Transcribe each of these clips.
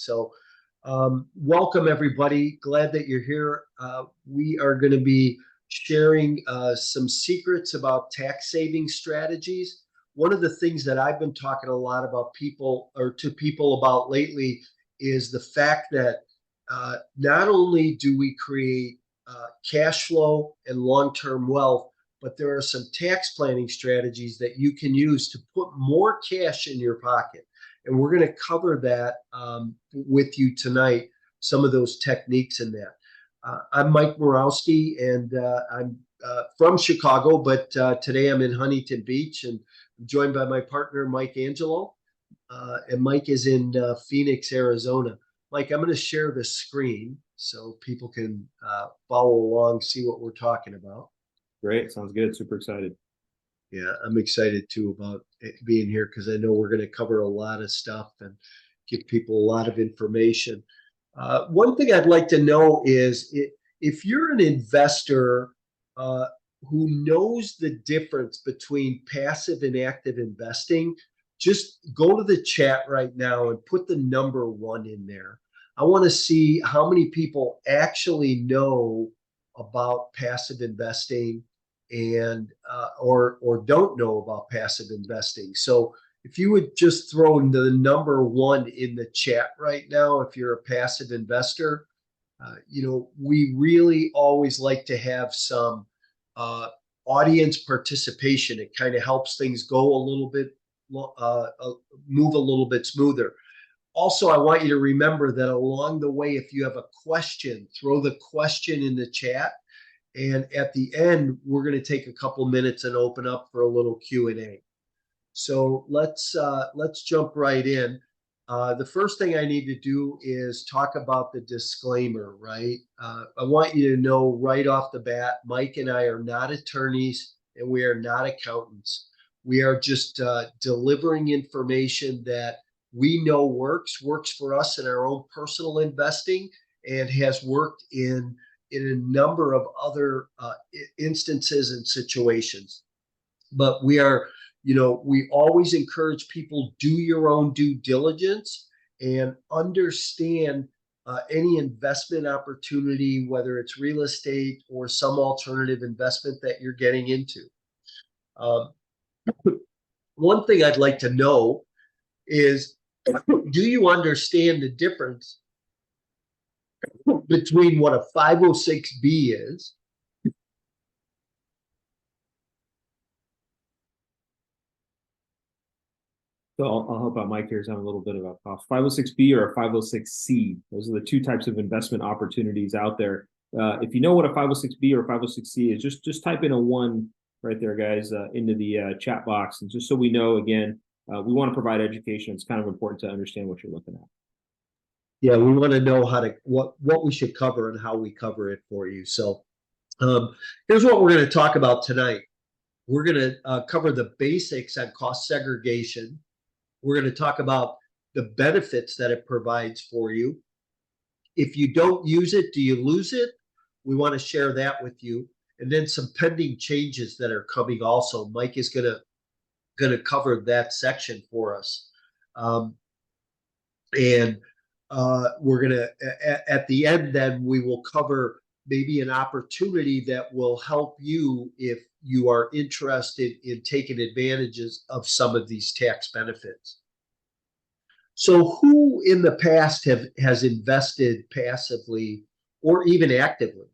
So welcome, everybody. Glad that you're here. We are going to be sharing some secrets about tax saving strategies. One of the things that I've been talking a lot about to people about lately is the fact that not only do we create cash flow and long-term wealth, but there are some tax planning strategies that you can use to put more cash in your pocket. And we're going to cover that with you tonight, some of those techniques in that. I'm Mike Morawski, and I'm from Chicago, but today I'm in Huntington Beach, and I'm joined by my partner, Mike Angelo. And Mike is in Phoenix, Arizona. Mike, I'm going to share the screen so people can follow along, see what we're talking about. Great. Sounds good. Super excited. Yeah, I'm excited too about being here because I know we're going to cover a lot of stuff and give people a lot of information. One thing I'd like to know is if you're an investor who knows the difference between passive and active investing, just go to the chat right now and put the number 1 in there. I want to see how many people actually know about passive investing and or don't know about passive investing. So if you would just throw the number 1 in the chat right now, if you're a passive investor, we really always like to have some audience participation. It kind of helps things go a little bit, move a little bit smoother. Also, I want you to remember that along the way, if you have a question, throw the question in the chat. And at the end, we're going to take a couple minutes and open up for a little Q&A. So let's jump right in. The first thing I need to do is talk about the disclaimer, right? I want you to know right off the bat, Mike and I are not attorneys and we are not accountants. We are just delivering information that we know works for us in our own personal investing and has worked in a number of other instances and situations. But we always encourage people, do your own due diligence and understand any investment opportunity, whether it's real estate or some alternative investment that you're getting into. One thing I'd like to know is, do you understand the difference between what a 506B is So I'll help out Mike here. I'm a little bit about 506B or a 506C. Those are the 2 types of investment opportunities out there. If you know what a 506B or a 506C is, just type in a 1 right there, guys, into the chat box. And just so we know, again, we want to provide education. It's kind of important to understand what you're looking at. Yeah, we want to know what we should cover and how we cover it for you. So here's what we're going to talk about tonight. We're going to cover the basics on cost segregation. We're going to talk about the benefits that it provides for you. If you don't use it, do you lose it? We want to share that with you. And then some pending changes that are coming also. Mike is going to cover that section for us. And we're going to, at the end, then we will cover maybe an opportunity that will help you if you are interested in taking advantages of some of these tax benefits. So who in the past has invested passively or even actively?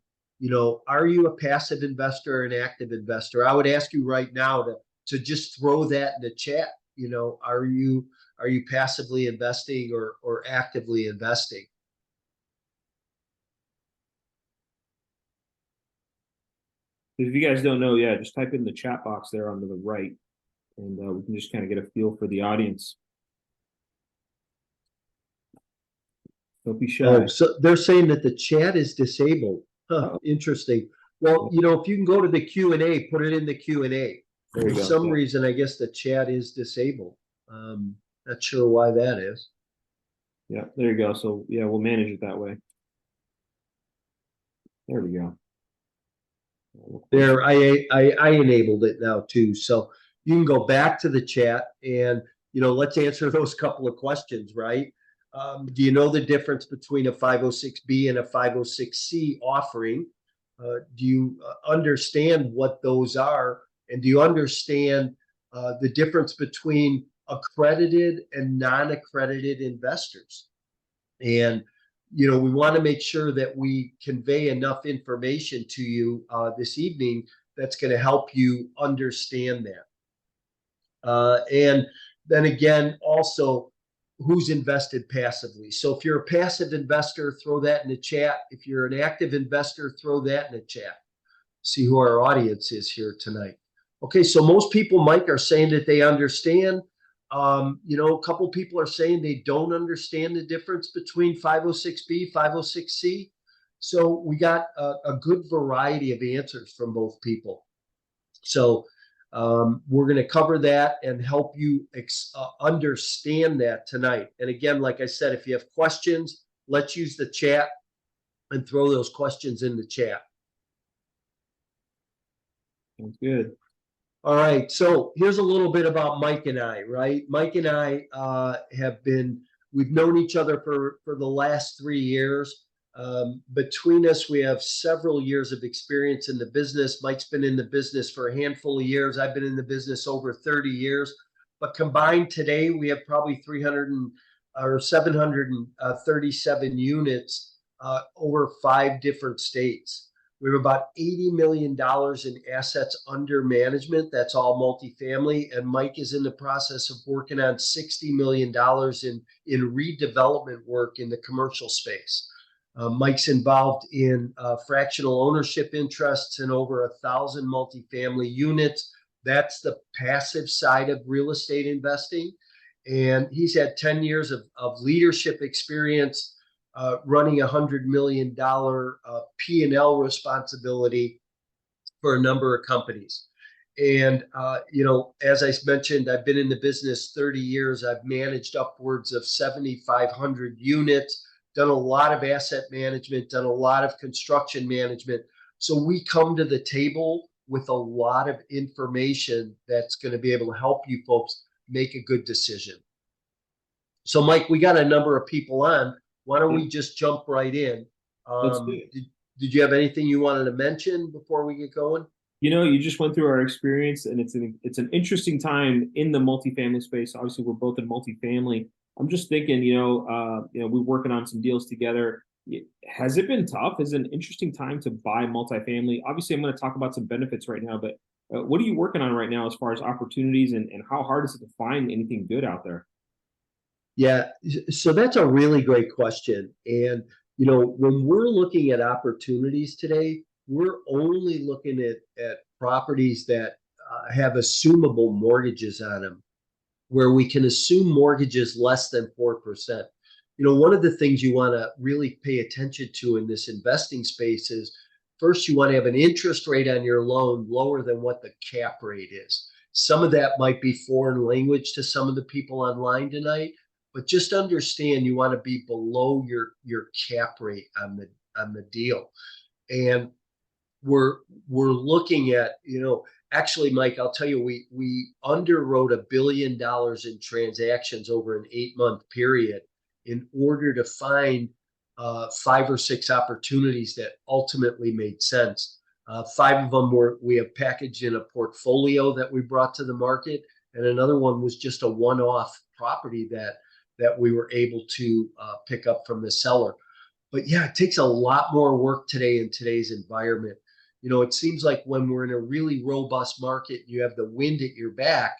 Are you a passive investor or an active investor? I would ask you right now to just throw that in the chat. Are you passively investing or actively investing? If you guys don't know, yeah, just type in the chat box there on the right, and we can just kind of get a feel for the audience. Don't be shy. Oh, so they're saying that the chat is disabled. Huh, interesting. Well, if you can go to the Q&A, put it in the Q&A. For some reason, I guess the chat is disabled. Not sure why that is. Yeah, there you go. So yeah, we'll manage it that way. There we go. There, I enabled it now too. So you can go back to the chat and let's answer those couple of questions, right? Do you know the difference between a 506B and a 506C offering? Do you understand what those are? And do you understand the difference between accredited and non-accredited investors? And we want to make sure that we convey enough information to you this evening that's going to help you understand that. And then again, also, who's invested passively. So if you're a passive investor, throw that in the chat. If you're an active investor, throw that in the chat. See who our audience is here tonight. Okay, so most people, Mike, are saying that they understand. A couple people are saying they don't understand the difference between 506B, 506C. So we got a good variety of answers from both people. So we're going to cover that and help you understand that tonight. And again, like I said, if you have questions, let's use the chat and throw those questions in the chat. Sounds good. All right. So here's a little bit about Mike and I, right? Mike and I we've known each other for the last 3 years. Between us, we have several years of experience in the business. Mike's been in the business for a handful of years. I've been in the business over 30 years. But combined today, we have probably 737 units over 5 different states. We have about $80 million in assets under management. That's all multifamily. And Mike is in the process of working on $60 million in redevelopment work in the commercial space. Mike's involved in fractional ownership interests in over 1,000 multifamily units. That's the passive side of real estate investing. And he's had 10 years of leadership experience running $100 million P&L responsibility for a number of companies. And, as I mentioned, I've been in the business 30 years. I've managed upwards of 7,500 units, done a lot of asset management, done a lot of construction management. So we come to the table with a lot of information that's going to be able to help you folks make a good decision. So, Mike, we got a number of people on. Why don't we just jump right in? Did you have anything you wanted to mention before we get going? You just went through our experience, and it's an interesting time in the multifamily space. Obviously, we're both in multifamily. I'm just thinking, we're working on some deals together. Has it been tough? Is it an interesting time to buy multifamily? Obviously, I'm going to talk about some benefits right now, but what are you working on right now as far as opportunities, and how hard is it to find anything good out there? Yeah, so that's a really great question. And, when we're looking at opportunities today, we're only looking at properties that have assumable mortgages on them, where we can assume mortgages less than 4%. One of the things you want to really pay attention to in this investing space is, first, you want to have an interest rate on your loan lower than what the cap rate is. Some of that might be foreign language to some of the people online tonight, but just understand you want to be below your cap rate on the deal. And we're looking at, actually, Mike, I'll tell you, we underwrote $1 billion in transactions over an 8-month period in order to find 5 or 6 opportunities that ultimately made sense. 5 of them we have packaged in a portfolio that we brought to the market, and another one was just a one-off property that we were able to pick up from the seller. But yeah, it takes a lot more work today in today's environment. It seems like when we're in a really robust market, you have the wind at your back,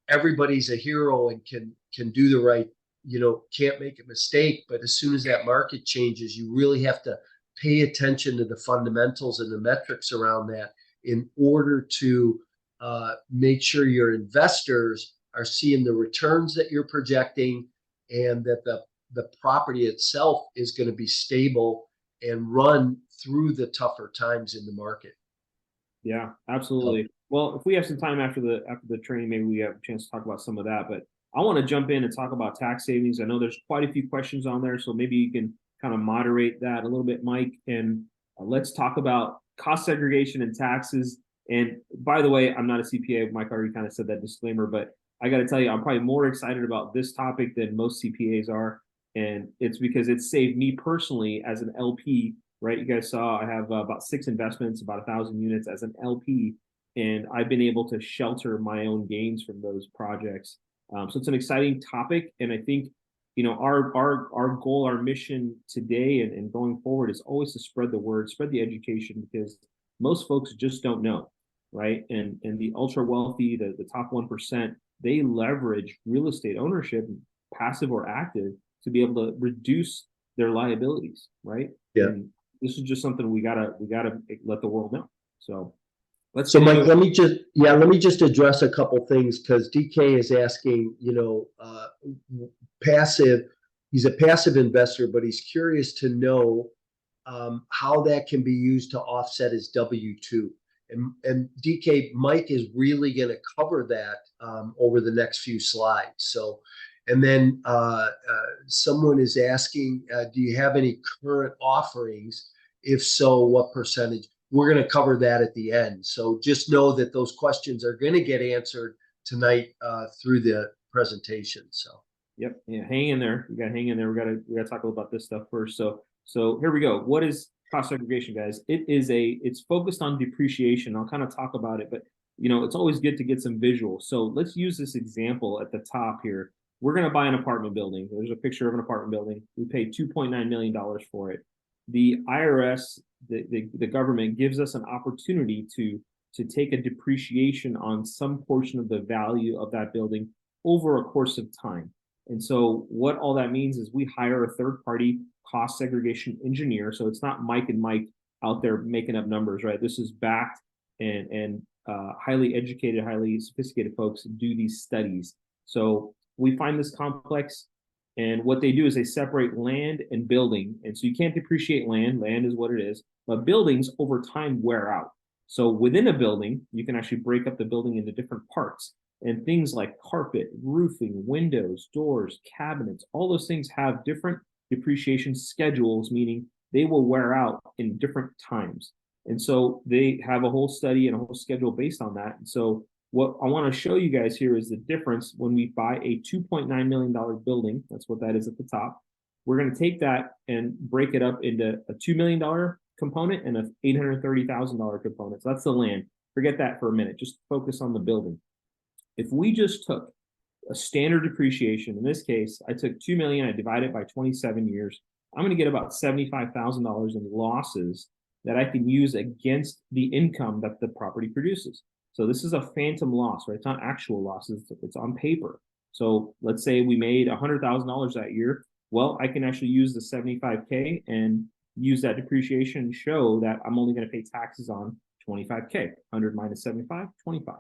everybody's a hero and can do the right, can't make a mistake. But as soon as that market changes, you really have to pay attention to the fundamentals and the metrics around that in order to make sure your investors are seeing the returns that you're projecting, and that the property itself is going to be stable and run through the tougher times in the market. Yeah, absolutely. Well, if we have some time after the training, maybe we have a chance to talk about some of that. But I want to jump in and talk about tax savings. I know there's quite a few questions on there, so maybe you can kind of moderate that a little bit, Mike. And let's talk about cost segregation and taxes. And by the way, I'm not a CPA. Mike already kind of said that disclaimer, but I got to tell you, I'm probably more excited about this topic than most CPAs are. And it's because it saved me personally as an LP, right? You guys saw I have about 6 investments, about 1,000 units as an LP, and I've been able to shelter my own gains from those projects. So it's an exciting topic, and I think our goal, our mission today and going forward is always to spread the word, spread the education, because most folks just don't know, right? And the ultra wealthy, the top 1%, they leverage real estate ownership, passive or active, to be able to reduce their liabilities, right? Yeah. And this is just something we gotta let the world know. So let's So get Mike, into it. let me just address a couple things, because DK is asking, passive, he's a passive investor, but he's curious to know how that can be used to offset his W-2. And DK, Mike is really going to cover that over the next few slides. So, and then someone is asking, do you have any current offerings? If so, what percentage? We're going to cover that at the end. So just know that those questions are going to get answered tonight through the presentation. So. Yep. Yeah. Hang in there. We got to hang in there. We gotta talk about this stuff first. So here we go. What is cost segregation, guys? It's focused on depreciation. I'll kind of talk about it, but it's always good to get some visuals. So let's use this example at the top here. We're going to buy an apartment building. There's a picture of an apartment building. We paid $2.9 million for it. The IRS, the government, gives us an opportunity to take a depreciation on some portion of the value of that building over a course of time. And so what all that means is we hire a third-party cost segregation engineer. So it's not Mike and Mike out there making up numbers, right? This is backed and highly educated, highly sophisticated folks do these studies. So we find this complex, and what they do is they separate land and building. And so you can't depreciate land. Land is what it is. But buildings over time wear out. So within a building, you can actually break up the building into different parts. And things like carpet, roofing, windows, doors, cabinets, all those things have different depreciation schedules, meaning they will wear out in different times. And so they have a whole study and a whole schedule based on that. And so what I want to show you guys here is the difference when we buy a $2.9 million building. That's what that is at the top. We're going to take that and break it up into a $2 million component and an $830,000 component. So that's the land. Forget that for a minute. Just focus on the building. If we just took a standard depreciation, in this case, I took 2 million, I divided it by 27 years, I'm going to get about $75,000 in losses that I can use against the income that the property produces. So this is a phantom loss, right? It's not actual losses, it's on paper. So let's say we made $100,000 that year. Well, I can actually use the 75K and use that depreciation and show that I'm only going to pay taxes on 25K. 100 minus 75, 25.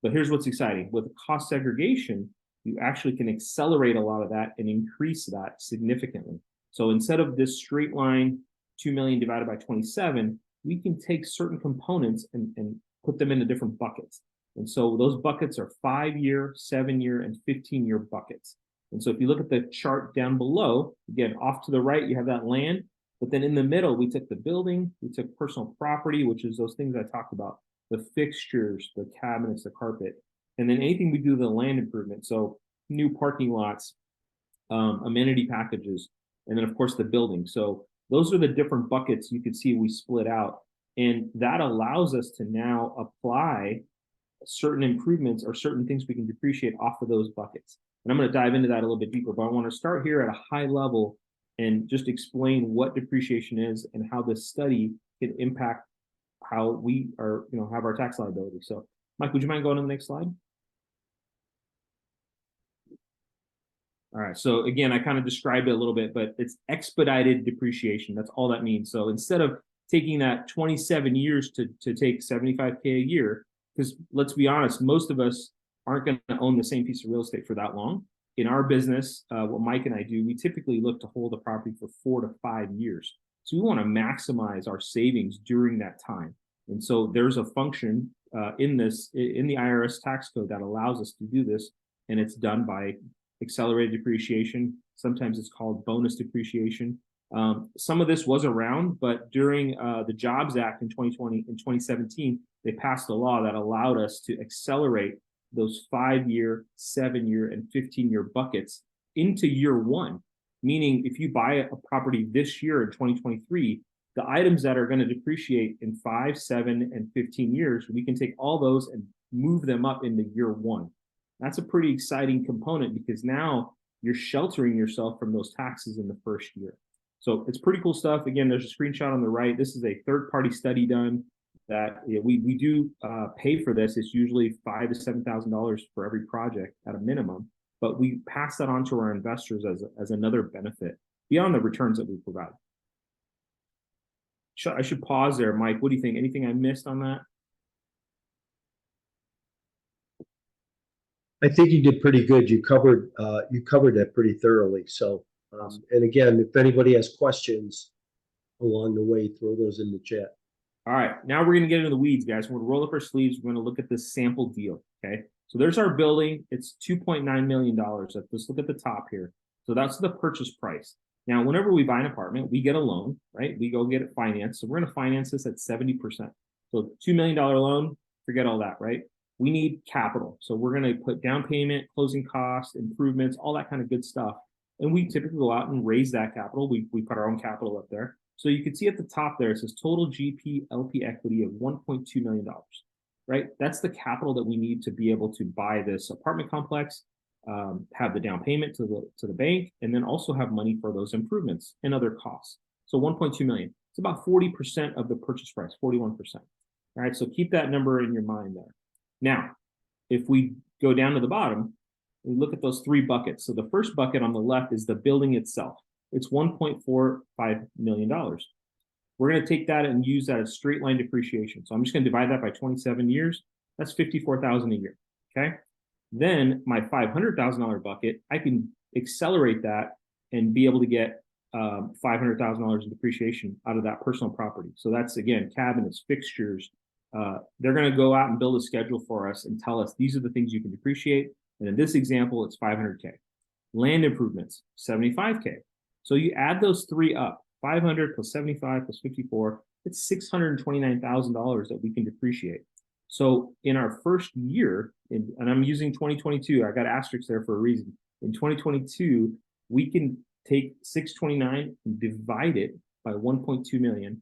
But here's what's exciting. With cost segregation, you actually can accelerate a lot of that and increase that significantly. So instead of this straight line, 2 million divided by 27, we can take certain components and put them into different buckets. And so those buckets are 5-year, 7-year, and 15-year buckets. And so if you look at the chart down below, again, off to the right, you have that land. But then in the middle, we took the building, we took personal property, which is those things I talked about, the fixtures, the cabinets, the carpet, and then anything we do to the land improvement. So new parking lots, amenity packages, and then of course the building. So those are the different buckets you can see we split out. And that allows us to now apply certain improvements or certain things we can depreciate off of those buckets. And I'm going to dive into that a little bit deeper, but I want to start here at a high level and just explain what depreciation is and how this study can impact how we are, have our tax liability. So, Mike, would you mind going to the next slide? All right. So again, I kind of described it a little bit, but it's expedited depreciation. That's all that means. So instead of taking that 27 years to take 75K a year, because let's be honest, most of us aren't going to own the same piece of real estate for that long. In our business, what Mike and I do, we typically look to hold a property for 4 to 5 years. So we want to maximize our savings during that time. And so there's a function in the IRS tax code that allows us to do this. And it's done by accelerated depreciation. Sometimes it's called bonus depreciation. Some of this was around, but during the Jobs Act in 2017, they passed a law that allowed us to accelerate those 5-year, 7-year, and 15-year buckets into year one. meaning if you buy a property this year in 2023, the items that are going to depreciate in 5, 7, and 15 years, we can take all those and move them up into year one. That's a pretty exciting component because now you're sheltering yourself from those taxes in the first year. So it's pretty cool stuff. Again, there's a screenshot on the right. This is a third-party study done that we do pay for this. It's usually $5,000 to $7,000 for every project at a minimum, but we pass that on to our investors as another benefit beyond the returns that we provide. I should pause there, Mike. What do you think? Anything I missed on that? I think you did pretty good. You covered that pretty thoroughly. So, and again, if anybody has questions along the way, throw those in the chat. All right, now we're gonna get into the weeds, guys. We're gonna roll up our sleeves. We're gonna look at this sample deal. Okay, so there's our building. It's $2.9 million. Let's look at the top here. So that's the purchase price. Now, whenever we buy an apartment, we get a loan, right? We go get it financed. So we're gonna finance this at 70%. So $2 million loan, forget all that, right? We need capital. So we're gonna put down payment, closing costs, improvements, all that kind of good stuff. And we typically go out and raise that capital. We put our own capital up there. So you can see at the top there, it says total GP LP equity of $1.2 million, right? That's the capital that we need to be able to buy this apartment complex, have the down payment to the bank, and then also have money for those improvements and other costs. So 1.2 million. It's about 40% of the purchase price, 41%. All right, so keep that number in your mind there. Now, if we go down to the bottom, we look at those three buckets. So the first bucket on the left is the building itself. It's $1.45 million. We're going to take that and use that as straight line depreciation. So I'm just going to divide that by 27 years. That's $54,000 a year. Okay. Then my $500,000 bucket, I can accelerate that and be able to get $500,000 in depreciation out of that personal property. So that's, again, cabinets, fixtures. They're going to go out and build a schedule for us and tell us these are the things you can depreciate. And in this example, it's $500K. Land improvements, $75K. So you add those three up, 500 plus 75 plus 54, it's $629,000 that we can depreciate. So in our first year, and I'm using 2022, I got asterisks there for a reason. In 2022, we can take 629 and divide it by 1.2 million,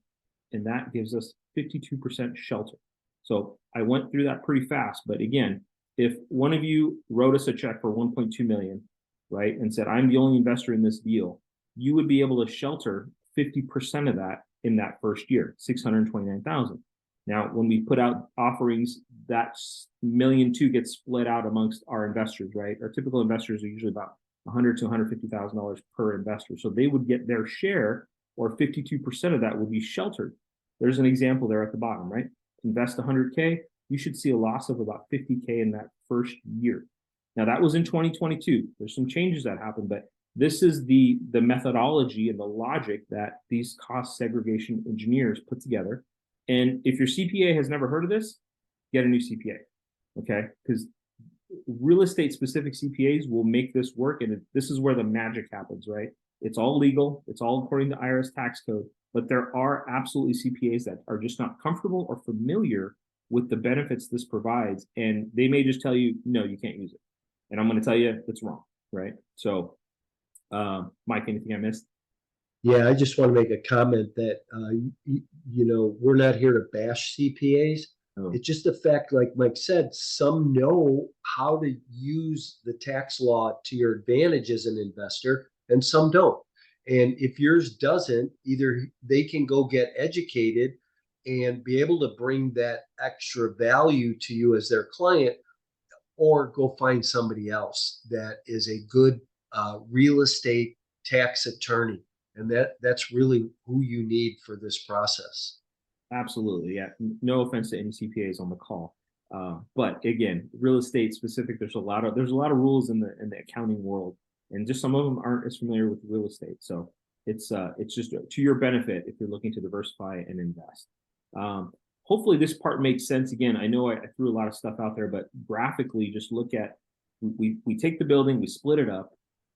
and that gives us 52% shelter. So I went through that pretty fast, but again, if one of you wrote us a check for 1.2 million, right, and said, I'm the only investor in this deal, you would be able to shelter 50% of that in that first year, 629,000. Now, when we put out offerings, that $1.2 million gets split out amongst our investors, right? Our typical investors are usually about $100,000 to $150,000 per investor. So they would get their share, or 52% of that would be sheltered. There's an example there at the bottom, right? Invest 100K, you should see a loss of about 50K in that first year. Now, that was in 2022. There's some changes that happened, but this is the methodology and the logic that these cost segregation engineers put together. And if your CPA has never heard of this, get a new CPA, okay? Because real estate specific CPAs will make this work, and this is where the magic happens, right? It's all legal, it's all according to IRS tax code, but there are absolutely CPAs that are just not comfortable or familiar with the benefits this provides, and they may just tell you, no, you can't use it. And I'm going to tell you that's wrong, right? So, Mike, anything I missed? Yeah, I just want to make a comment that, we're not here to bash CPAs. Oh. It's just the fact, like Mike said, some know how to use the tax law to your advantage as an investor, and some don't. And if yours doesn't, either they can go get educated and be able to bring that extra value to you as their client, or go find somebody else that is a good real estate tax attorney. And that's really who you need for this process. Absolutely, yeah. No offense to any CPAs on the call, but again, real estate specific. There's a lot of rules in the accounting world, and just some of them aren't as familiar with real estate. So it's just to your benefit if you're looking to diversify and invest. Hopefully this part makes sense. Again, I know I threw a lot of stuff out there, but graphically, just look at we take the building, we split it up.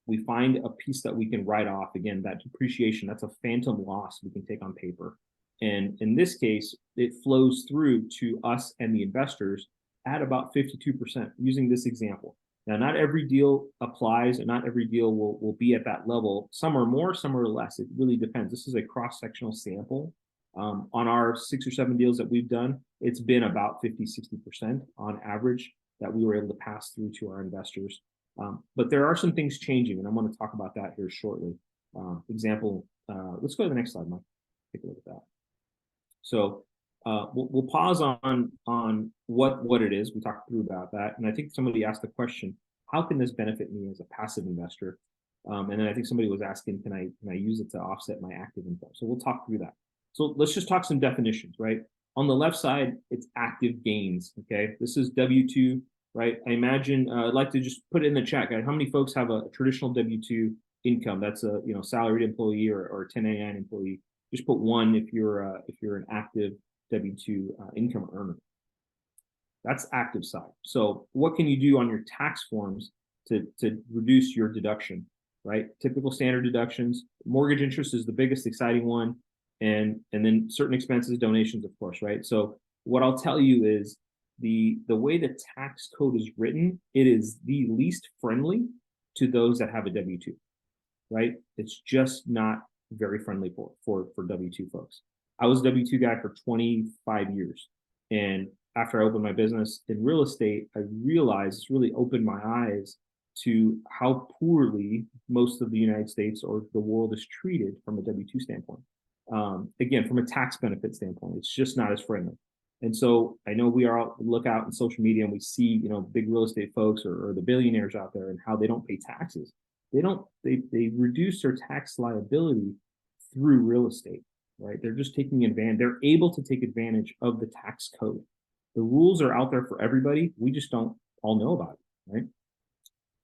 We find a piece that we can write off. Again, that depreciation, that's a phantom loss we can take on paper. And in this case, it flows through to us and the investors at about 52% using this example. Now, not every deal applies, and not every deal will be at that level. Some are more, some are less. It really depends. This is a cross-sectional sample. On our 6 or 7 deals that we've done, it's been about 50-60% on average that we were able to pass through to our investors. But there are some things changing, and I'm going to talk about that here shortly. Example, let's go to the next slide, Mike. Take a look at that. So we'll pause on what it is. We talked through about that, and I think somebody asked the question, how can this benefit me as a passive investor? And then I think somebody was asking, can I use it to offset my active income? So we'll talk through that. So let's just talk some definitions, right? On the left side, it's active gains. Okay, this is W-2, right? I imagine I'd like to just put it in the chat. How many folks have a traditional W-2 income? That's a salaried employee or a 1099 employee. Just put 1 if you're an active W-2 income earner. That's active side. So what can you do on your tax forms to reduce your deduction, right? Typical standard deductions. Mortgage interest is the biggest exciting one, and then certain expenses, donations, of course, right? So what I'll tell you is the way the tax code is written, it is the least friendly to those that have a W-2, right? It's just not very friendly for W-2 folks. I was a W-2 guy for 25 years. And after I opened my business in real estate, I realized it's really opened my eyes to how poorly most of the United States or the world is treated from a W-2 standpoint. Again, from a tax benefit standpoint, it's just not as friendly. And so I know we look out in social media and we see, big real estate folks or the billionaires out there and how they don't pay taxes. They reduce their tax liability through real estate, right? They're just taking advantage. They're able to take advantage of the tax code. The rules are out there for everybody. We just don't all know about it, right?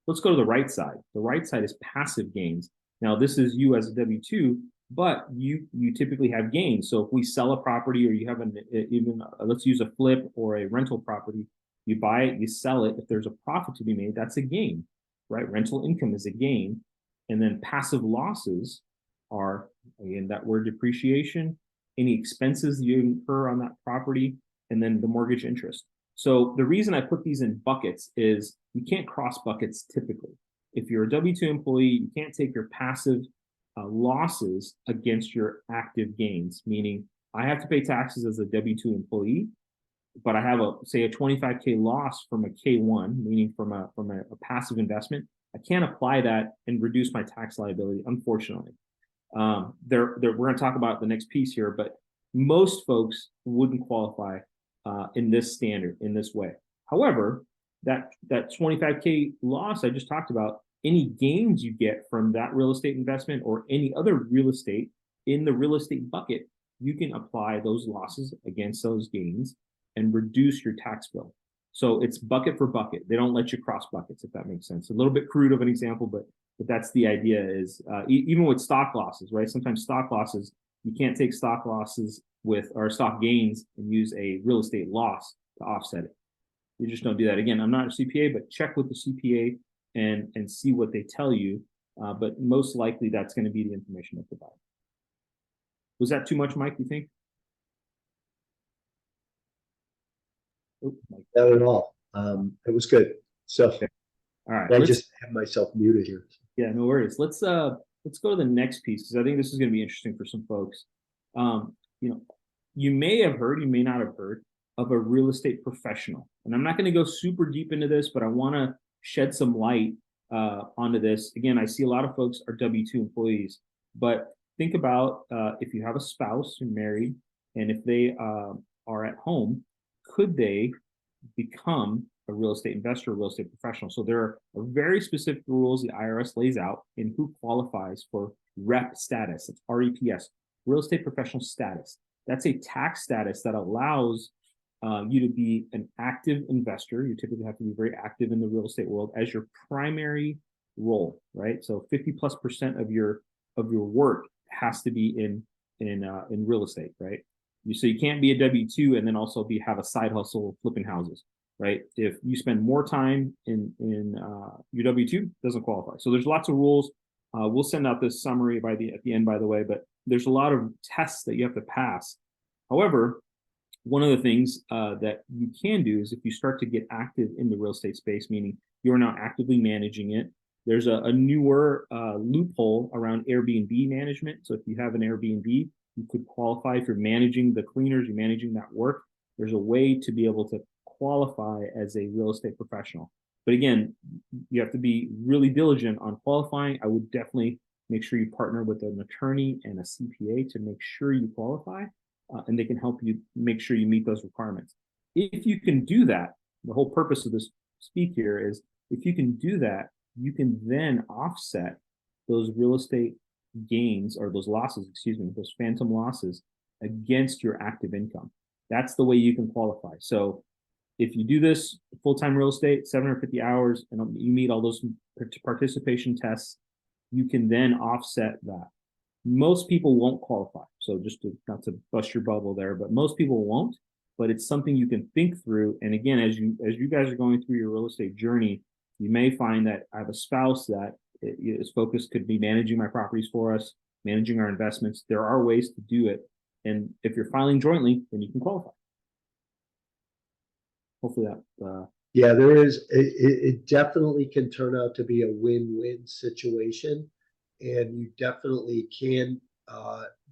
Let's go to the right side. The right side is passive gains. Now, this is you as a W-2, but you typically have gains. So if we sell a property or you have let's use a flip or a rental property, you buy it, you sell it. If there's a profit to be made, that's a gain, right? Rental income is a gain. And then passive losses are, again, that word depreciation, any expenses you incur on that property, and then the mortgage interest. So the reason I put these in buckets is you can't cross buckets typically. If you're a W-2 employee, you can't take your passive losses against your active gains, meaning I have to pay taxes as a W-2 employee, but I have say a 25K loss from a K1, meaning from a passive investment. I can't apply that and reduce my tax liability, unfortunately. We're going to talk about the next piece here, but most folks wouldn't qualify in this standard, in this way. However, that 25K loss I just talked about, any gains you get from that real estate investment or any other real estate in the real estate bucket, you can apply those losses against those gains and reduce your tax bill. So it's bucket for bucket. They don't let you cross buckets, if that makes sense. A little bit crude of an example, but that's the idea is even with stock losses, right? Sometimes stock losses, you can't take stock losses or stock gains and use a real estate loss to offset it. You just don't do that. Again, I'm not a CPA, but check with the CPA and see what they tell you. But most likely that's going to be the information they provide. Was that too much, Mike, you think? Oh, not at all. It was good. So okay. All right. I just have myself muted here. Yeah, no worries. Let's go to the next piece because I think this is going to be interesting for some folks. You may have heard, you may not have heard of a real estate professional. And I'm not going to go super deep into this, but I want to shed some light onto this. Again, I see a lot of folks are W-2 employees, but think about if you have a spouse, you're married, and if they are at home, could they become a real estate investor, a real estate professional? So there are very specific rules the IRS lays out in who qualifies for REP status. It's REPS, real estate professional status. That's a tax status that allows you to be an active investor. You typically have to be very active in the real estate world as your primary role, right? So 50+% of your work has to be in real estate, right? So you can't be a W-2 and then also have a side hustle flipping houses, right? If you spend more time in your W-2, doesn't qualify. So there's lots of rules. We'll send out this summary at the end, by the way, but there's a lot of tests that you have to pass. However, one of the things that you can do is if you start to get active in the real estate space, meaning you're now actively managing it. There's a newer loophole around Airbnb management. So if you have an Airbnb, you could qualify if you're managing the cleaners, you're managing that work. There's a way to be able to qualify as a real estate professional. But again, you have to be really diligent on qualifying. I would definitely make sure you partner with an attorney and a CPA to make sure you qualify, and they can help you make sure you meet those requirements. If you can do that, the whole purpose of this speak here is if you can do that, you can then offset those real estate gains or those losses, excuse me, those phantom losses against your active income. That's the way you can qualify. So if you do this full-time real estate, 750 hours, and you meet all those participation tests, you can then offset that. Most people won't qualify. So just to, not to bust your bubble there, but most people won't, but it's something you can think through. And again, as you guys are going through your real estate journey, you may find that I have a spouse that his focus could be managing my properties for us, managing our investments. There are ways to do it. And if you're filing jointly, then you can qualify. Hopefully that. Yeah, there is. It definitely can turn out to be a win-win situation, and you definitely can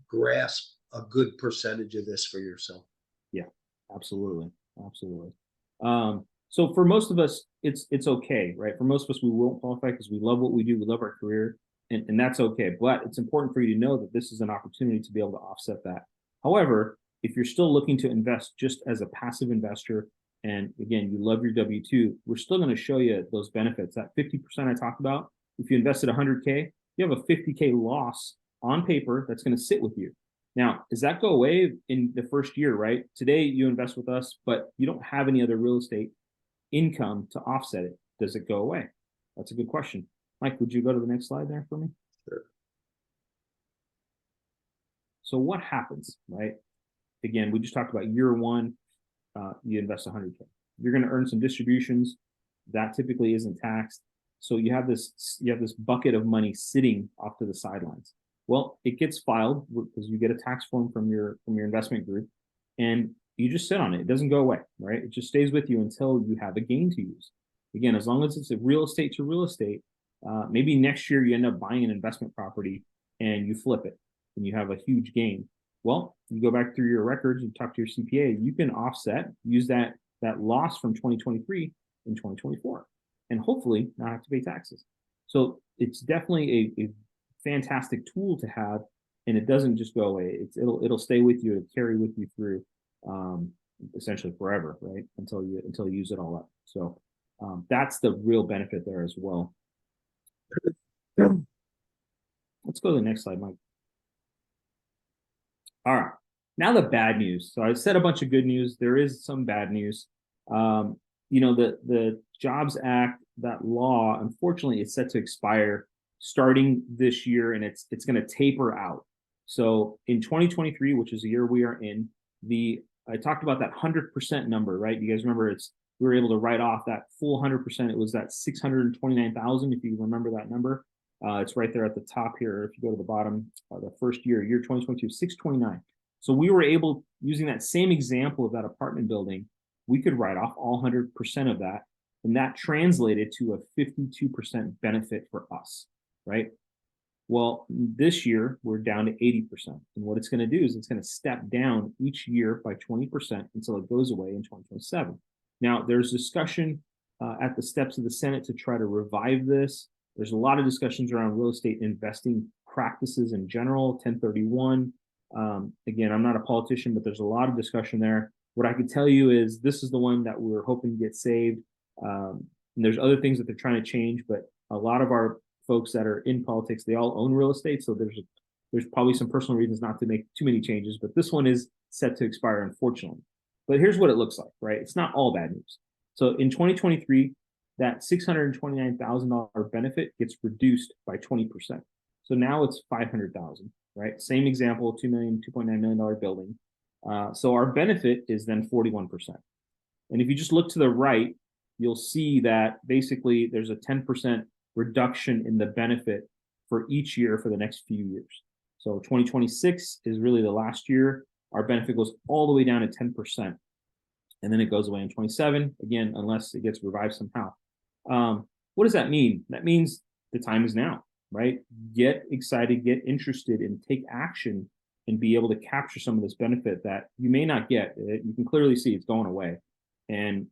grasp a good percentage of this for yourself. Yeah, absolutely, absolutely. So for most of us, it's okay, right? For most of us, we won't qualify because we love what we do, we love our career, and that's okay. But it's important for you to know that this is an opportunity to be able to offset that. However, if you're still looking to invest just as a passive investor, and again, you love your W-2, we're still going to show you those benefits. That 50% I talked about, if you invested 100K, you have a 50K loss on paper that's going to sit with you. Now, does that go away in the first year, right? Today, you invest with us, but you don't have any other real estate income to offset it. Does it go away? That's a good question. Mike, would you go to the next slide there for me? Sure. So what happens, right? Again, we just talked about year one, you invest 100K. You're going to earn some distributions. That typically isn't taxed. So you have this bucket of money sitting off to the sidelines. Well, it gets filed because you get a tax form from your investment group, and you just sit on it. It doesn't go away, right? It just stays with you until you have a gain to use. Again, as long as it's a real estate to real estate, maybe next year you end up buying an investment property and you flip it and you have a huge gain. Well, you go back through your records and talk to your CPA, you can offset, use that loss from 2023 in 2024, and hopefully not have to pay taxes. So it's definitely a fantastic tool to have, and it doesn't just go away. It'll stay with you, it'll carry with you through essentially forever, right? Until you use it all up. So that's the real benefit there as well. Let's go to the next slide, Mike. All right, now the bad news. So I said a bunch of good news. There is some bad news. The Jobs Act, that law, unfortunately, is set to expire starting this year, and it's going to taper out. So in 2023, which is the year we are in, I talked about that 100% number, right? You guys remember we were able to write off that full 100%. It was that 629,000, if you remember that number. It's right there at the top here. If you go to the bottom, the first year 2022, 629. So we were able, using that same example of that apartment building, we could write off all 100% of that. And that translated to a 52% benefit for us, right? Well, this year we're down to 80%. And what it's going to do is it's going to step down each year by 20% until it goes away in 2027. Now, there's discussion at the steps of the Senate to try to revive this. There's a lot of discussions around real estate investing practices in general, 1031. Again, I'm not a politician, but there's a lot of discussion there. What I can tell you is this is the one that we're hoping to get saved. And there's other things that they're trying to change, but a lot of our folks that are in politics, they all own real estate. So there's probably some personal reasons not to make too many changes, but this one is set to expire, unfortunately. But here's what it looks like, right? It's not all bad news. So in 2023, that $629,000 benefit gets reduced by 20%. So now it's $500,000, right? Same example, $2.9 million building. So our benefit is then 41%. And if you just look to the right, you'll see that basically there's a 10% reduction in the benefit for each year for the next few years. So 2026 is really the last year. Our benefit goes all the way down to 10%. And then it goes away in 27, again, unless it gets revived somehow. What does that mean? That means the time is now, right? Get excited, get interested, and take action and be able to capture some of this benefit that you may not get. You can clearly see it's going away. And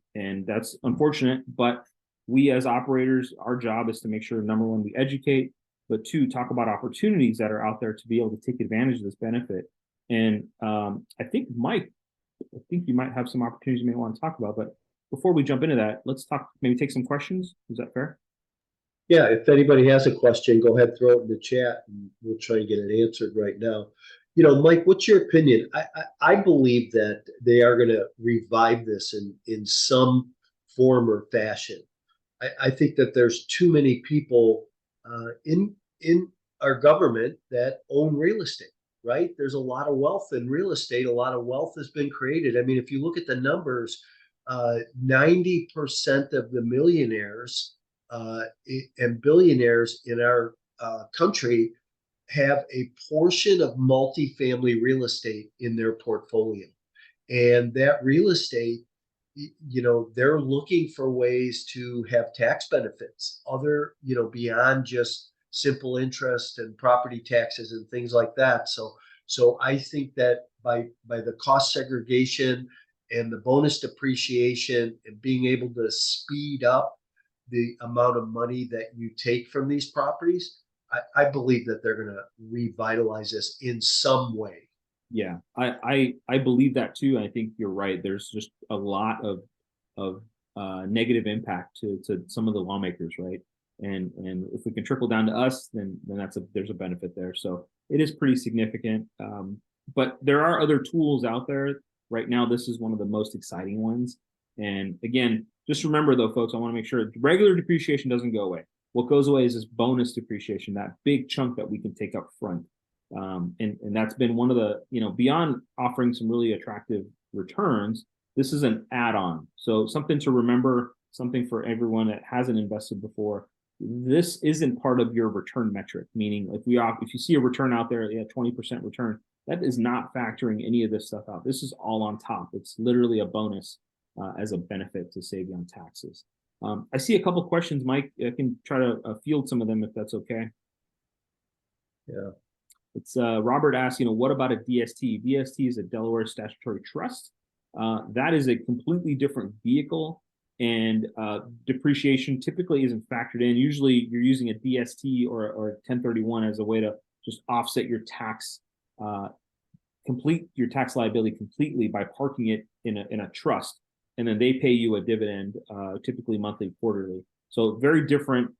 that's unfortunate, but we as operators, our job is to make sure, number one, we educate, but two, talk about opportunities that are out there to be able to take advantage of this benefit. And I think, Mike, I think you might have some opportunities you may want to talk about, but before we jump into that, let's talk, maybe take some questions. Is that fair? Yeah, if anybody has a question, go ahead, throw it in the chat, and we'll try and get it answered right now. Mike, what's your opinion? I believe that they are going to revive this in some form or fashion. I think that there's too many people in our government that own real estate, right? There's a lot of wealth in real estate. A lot of wealth has been created. I mean, if you look at the numbers, 90% of the millionaires and billionaires in our country have a portion of multifamily real estate in their portfolio. And that real estate, they're looking for ways to have tax benefits, beyond just simple interest and property taxes and things like that. So I think that by the cost segregation and the bonus depreciation and being able to speed up the amount of money that you take from these properties, I believe that they're going to revitalize this in some way. Yeah, I believe that too. I think you're right. There's just a lot of negative impact to some of the lawmakers, right? And if we can trickle down to us, then there's a benefit there. So it is pretty significant. But there are other tools out there right now. This is one of the most exciting ones. And again, just remember though, folks, I want to make sure regular depreciation doesn't go away. What goes away is this bonus depreciation, that big chunk that we can take up front. And that's been one of the, beyond offering some really attractive returns, this is an add-on. So something to remember, something for everyone that hasn't invested before. This isn't part of your return metric, meaning if you see a return out there, 20% return, that is not factoring any of this stuff out. This is all on top. It's literally a bonus as a benefit to save you on taxes. I see a couple questions, Mike. I can try to field some of them if that's okay. Yeah. It's Robert asks, what about a DST? DST is a Delaware Statutory Trust. That is a completely different vehicle, and depreciation typically isn't factored in. Usually you're using a DST or 1031 as a way to just offset your tax, complete your tax liability completely by parking it in a trust, and then they pay you a dividend, typically monthly, quarterly. So very different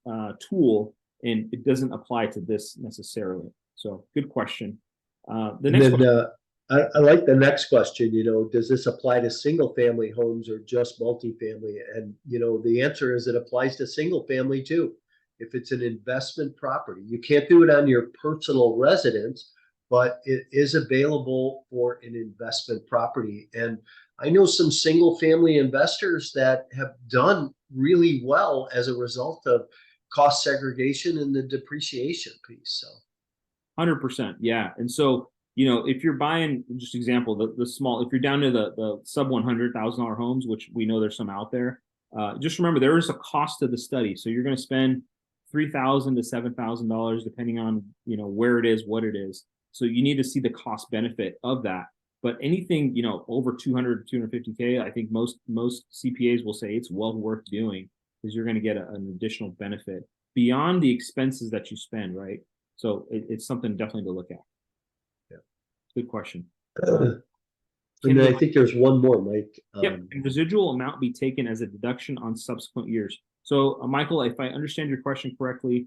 tool, and it doesn't apply to this necessarily. So good question. The next question. I like the next question. Does this apply to single family homes or just multifamily? And the answer is it applies to single family too. If it's an investment property, you can't do it on your personal residence, but it is available for an investment property. And I know some single family investors that have done really well as a result of cost segregation and the depreciation piece. So 100%. Yeah. And so, if you're buying, just example, the small, if you're down to the sub $100,000 homes, which we know there's some out there, just remember there is a cost to the study. So you're going to spend $3,000 to $7,000 depending on, where it is, what it is. So you need to see the cost benefit of that. But anything, over 200 to 250K, I think most CPAs will say it's well worth doing because you're going to get an additional benefit beyond the expenses that you spend, right? So it's something definitely to look at. Yeah. Good question. And then I think there's one more, Mike. Yep. Can residual amount be taken as a deduction on subsequent years? So, Michael, if I understand your question correctly,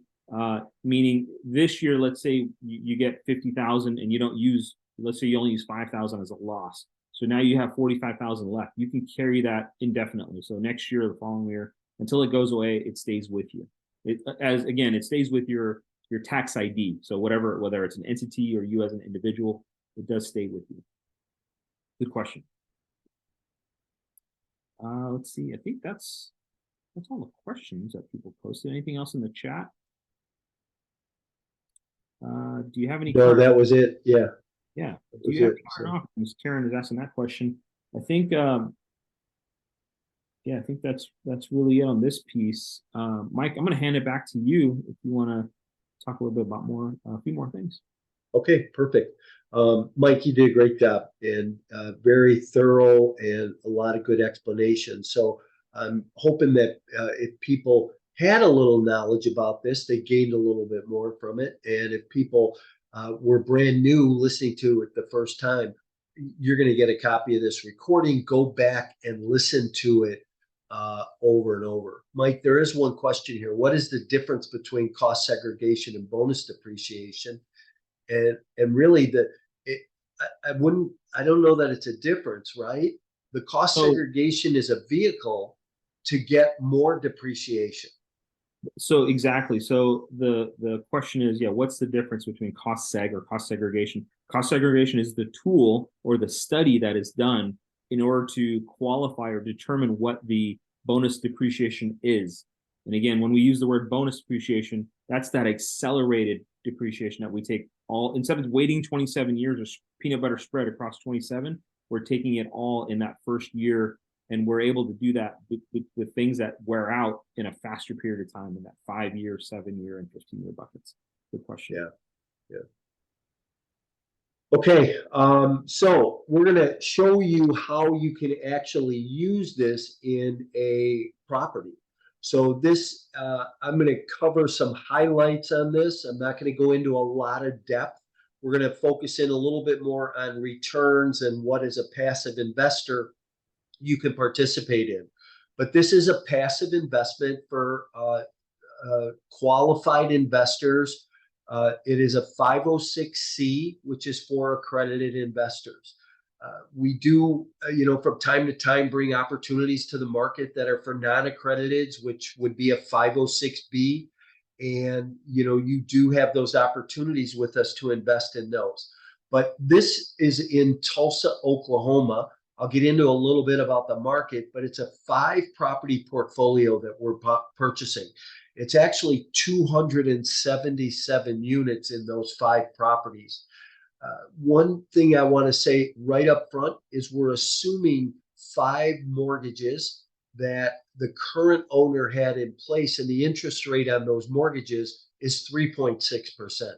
meaning this year, let's say you get 50,000 and you don't use, let's say you only use 5,000 as a loss. So now you have 45,000 left. You can carry that indefinitely. So next year, the following year, until it goes away, it stays with you. It stays with your tax ID. So whether it's an entity or you as an individual, it does stay with you. Good question. Let's see. I think that's all the questions that people posted. Anything else in the chat? Do you have any? No, that was it. Yeah. Yeah. Do you have any current offerings? Karen is asking that question. I think Yeah, I think that's really it on this piece. Mike, I'm going to hand it back to you if you want to talk a little bit about a few more things. Okay, perfect. Mike, you did a great job and very thorough and a lot of good explanations. So I'm hoping that if people had a little knowledge about this, they gained a little bit more from it. And if people were brand new listening to it the first time, you're going to get a copy of this recording. Go back and listen to it over and over. Mike, there is one question here. What is the difference between cost segregation and bonus depreciation? And really I don't know that it's a difference, right? The cost So segregation is a vehicle to get more depreciation. So exactly. So the question is, yeah, what's the difference between cost seg or cost segregation? Cost segregation is the tool or the study that is done in order to qualify or determine what the bonus depreciation is. And again, when we use the word bonus depreciation, that's that accelerated depreciation that we take all instead of waiting 27 years or peanut butter spread across 27, we're taking it all in that first year, and we're able to do that with things that wear out in a faster period of time in that 5 year, 7 year, and 15 year buckets. Good question. Yeah, yeah. Okay, so we're going to show you how you can actually use this in a property. So this, I'm going to cover some highlights on this. I'm not going to go into a lot of depth. We're going to focus in a little bit more on returns and what as a passive investor you can participate in. But this is a passive investment for qualified investors. It is a 506C, which is for accredited investors. We do, from time to time bring opportunities to the market that are for non-accrediteds, which would be a 506B. And, you do have those opportunities with us to invest in those. But this is in Tulsa, Oklahoma. I'll get into a little bit about the market, but it's a 5-property portfolio that we're purchasing. It's actually 277 units in those 5 properties. One thing I want to say right up front is we're assuming 5 mortgages that the current owner had in place, and the interest rate on those mortgages is 3.6%,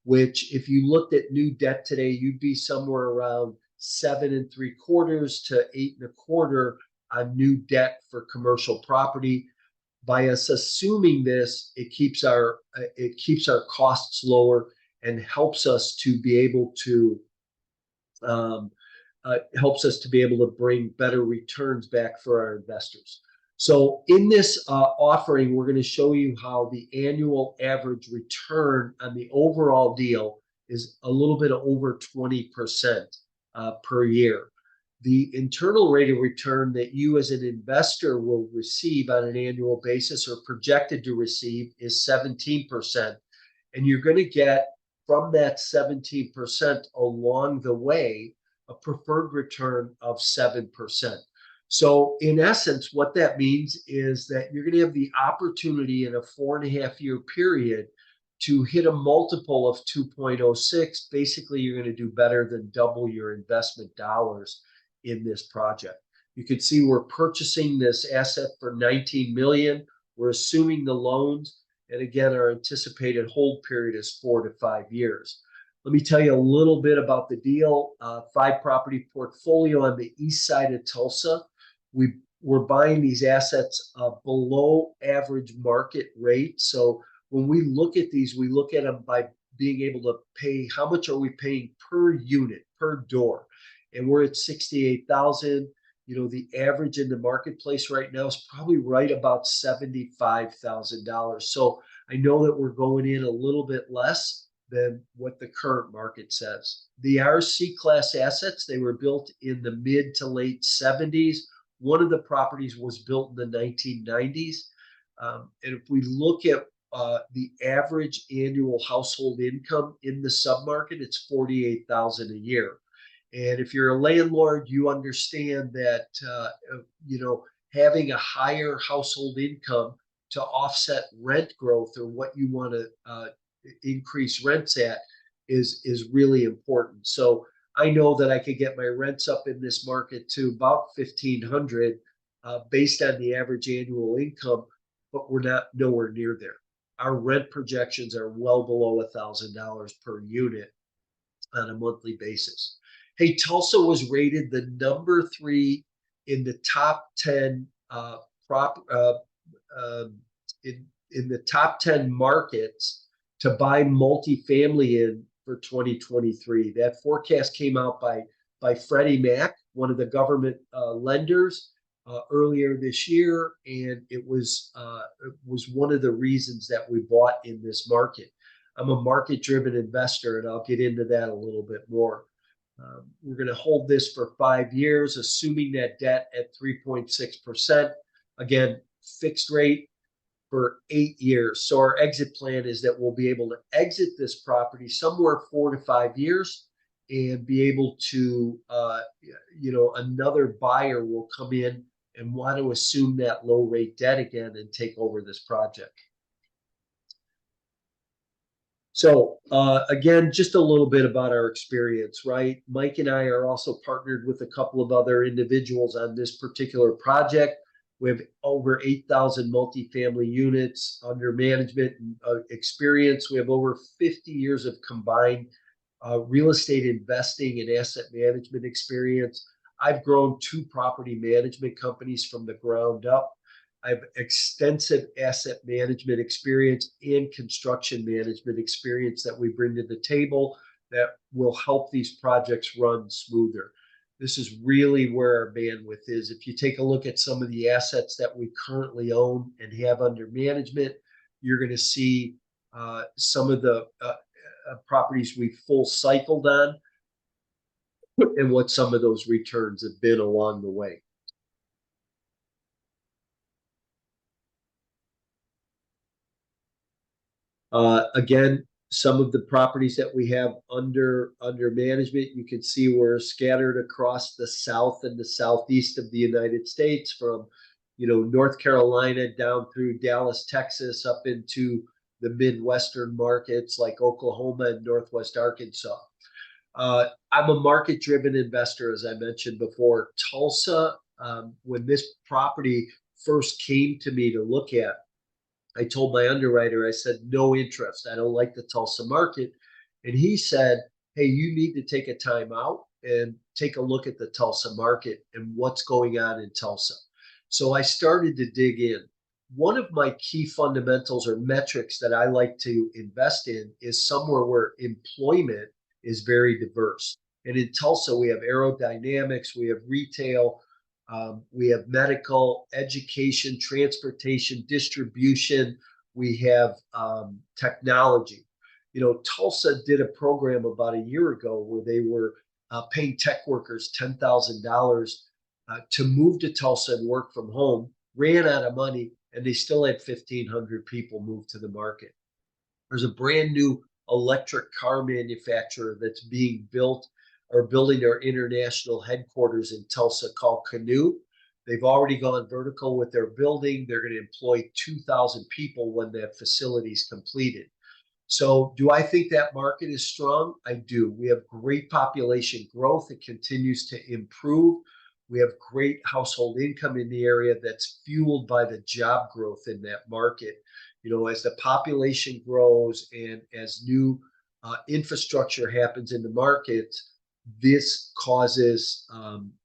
which if you looked at new debt today, you'd be somewhere around 7.75% to 8.25% on new debt for commercial property. By us assuming this, it keeps our costs lower and helps us to be able to bring better returns back for our investors. So in this offering, we're going to show you how the annual average return on the overall deal is a little bit over 20% per year. The internal rate of return that you as an investor will receive on an annual basis or projected to receive is 17%. And you're going to get from that 17% along the way a preferred return of 7%. So in essence, what that means is that you're going to have the opportunity in a 4.5-year period to hit a multiple of 2.06. Basically, you're going to do better than double your investment dollars in this project. You can see we're purchasing this asset for $19 million. We're assuming the loans. And again, our anticipated hold period is 4 to 5 years. Let me tell you a little bit about the deal. 5-property portfolio on the east side of Tulsa. We're buying these assets below average market rate. So when we look at these, we look at them by being able to pay, how much are we paying per unit, per door? And we're at 68,000. The average in the marketplace right now is probably right about $75,000. So I know that we're going in a little bit less than what the current market says. The RC class assets, they were built in the mid to late 70s. One of the properties was built in the 1990s. And if we look at the average annual household income in the submarket, it's $48,000 a year. And if you're a landlord, you understand that having a higher household income to offset rent growth or what you want to increase rents at is really important. So I know that I could get my rents up in this market to about $1,500 based on the average annual income, but we're not nowhere near there. Our rent projections are well below $1,000 per unit on a monthly basis. Hey, Tulsa was rated the #3 in the top 10 prop in the top 10 markets to buy multifamily in for 2023. That forecast came out by Freddie Mac, one of the government lenders, earlier this year, and it was one of the reasons that we bought in this market. I'm a market-driven investor, and I'll get into that a little bit more. We're going to hold this for 5 years, assuming that debt at 3.6%. Again, fixed rate for 8 years. So our exit plan is that we'll be able to exit this property somewhere 4 to 5 years and be able to, another buyer will come in and want to assume that low rate debt again and take over this project. So again, just a little bit about our experience, right? Mike and I are also partnered with a couple of other individuals on this particular project. We have over 8,000 multifamily units under management and experience. We have over 50 years of combined real estate investing and asset management experience. I've grown 2 property management companies from the ground up. I have extensive asset management experience and construction management experience that we bring to the table that will help these projects run smoother. This is really where our bandwidth is. If you take a look at some of the assets that we currently own and have under management, you're going to see some of the properties we full cycled on and what some of those returns have been along the way. Again, some of the properties that we have under management, you can see we're scattered across the south and the southeast of the United States, from North Carolina down through Dallas, Texas, up into the Midwestern markets like Oklahoma and Northwest Arkansas. I'm a market-driven investor, as I mentioned before. Tulsa, when this property first came to me to look at, I told my underwriter, I said, no interest. I don't like the Tulsa market. And he said, hey, you need to take a time out and take a look at the Tulsa market and what's going on in Tulsa. So I started to dig in. One of my key fundamentals or metrics that I like to invest in is somewhere where employment is very diverse. And in Tulsa, we have aerodynamics, we have retail, we have medical, education, transportation, distribution. We have technology. Tulsa did a program about a year ago where they were paying tech workers $10,000 to move to Tulsa and work from home, ran out of money, and they still had 1,500 people move to the market. There's a brand new electric car manufacturer that's being built or building their international headquarters in Tulsa called Canoe. They've already gone vertical with their building. They're going to employ 2,000 people when that facility is completed. So do I think that market is strong? I do. We have great population growth. It continues to improve. We have great household income in the area that's fueled by the job growth in that market. As the population grows and as new infrastructure happens in the market, this causes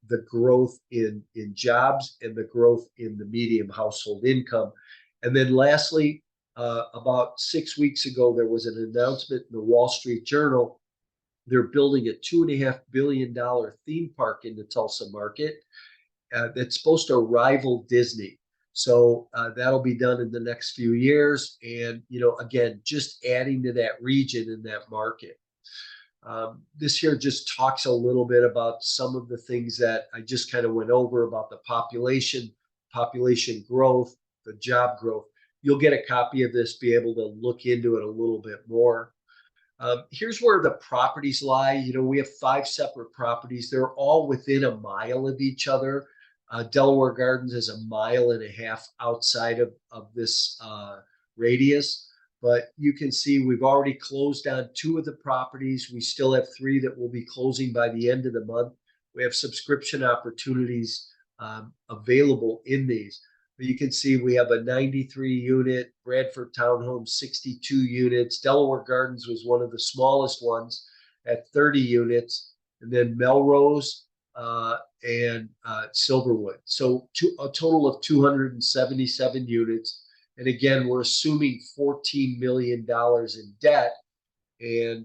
the growth in jobs and the growth in the median household income. And then lastly, about 6 weeks ago, there was an announcement in the Wall Street Journal. They're building a $2.5 billion theme park in the Tulsa market that's supposed to rival Disney. So that'll be done in the next few years. And, again, just adding to that region and that market. This here just talks a little bit about some of the things that I just kind of went over about the population growth, the job growth. You'll get a copy of this, be able to look into it a little bit more. Here's where the properties lie. We have 5 separate properties. They're all within a mile of each other. Delaware Gardens is 1.5 miles outside of this radius. But you can see we've already closed on 2 of the properties. We still have 3 that will be closing by the end of the month. We have subscription opportunities available in these. But you can see we have a 93 unit, Bradford Townhome 62 units, Delaware Gardens was one of the smallest ones at 30 units, and then Melrose and Silverwood. So a total of 277 units. And again, we're assuming $14 million in debt, and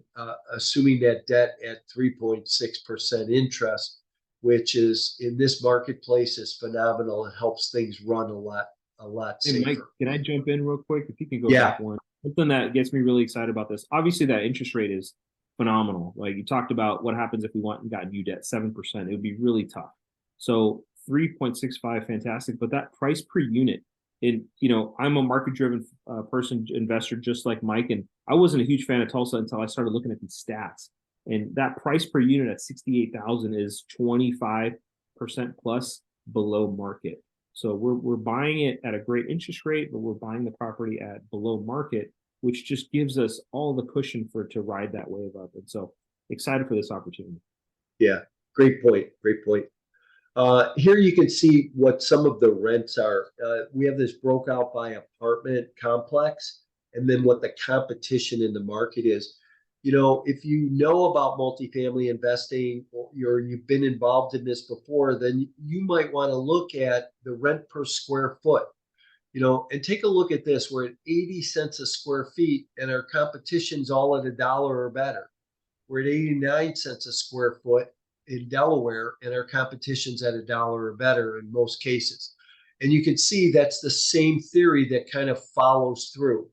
assuming that debt at 3.6% interest, which is in this marketplace is phenomenal. It helps things run a lot Hey, Mike, safer. can I jump in real quick? If you can go Yeah, back one. Something that gets me really excited about this. Obviously, that interest rate is phenomenal. Like you talked about what happens if we went and got new debt, 7%. It would be really tough. So 3.65, fantastic. But that price per unit, I'm a market-driven person, investor, just like Mike, and I wasn't a huge fan of Tulsa until I started looking at these stats. And that price per unit at 68,000 is 25% plus below market. So we're buying it at a great interest rate, but we're buying the property at below market, which just gives us all the cushion to ride that wave up. And so excited for this opportunity. yeah, great point. Great point. Here you can see what some of the rents are. We have this broke out by apartment complex, and then what the competition in the market is. If you know about multifamily investing or you've been involved in this before, then you might want to look at the rent per square foot, and take a look at this. We're at 80 cents a square feet, and our competition's all at $1 or better. We're at 89 cents a square foot in Delaware, and our competition's at $1 or better in most cases. And you can see that's the same theory that kind of follows through.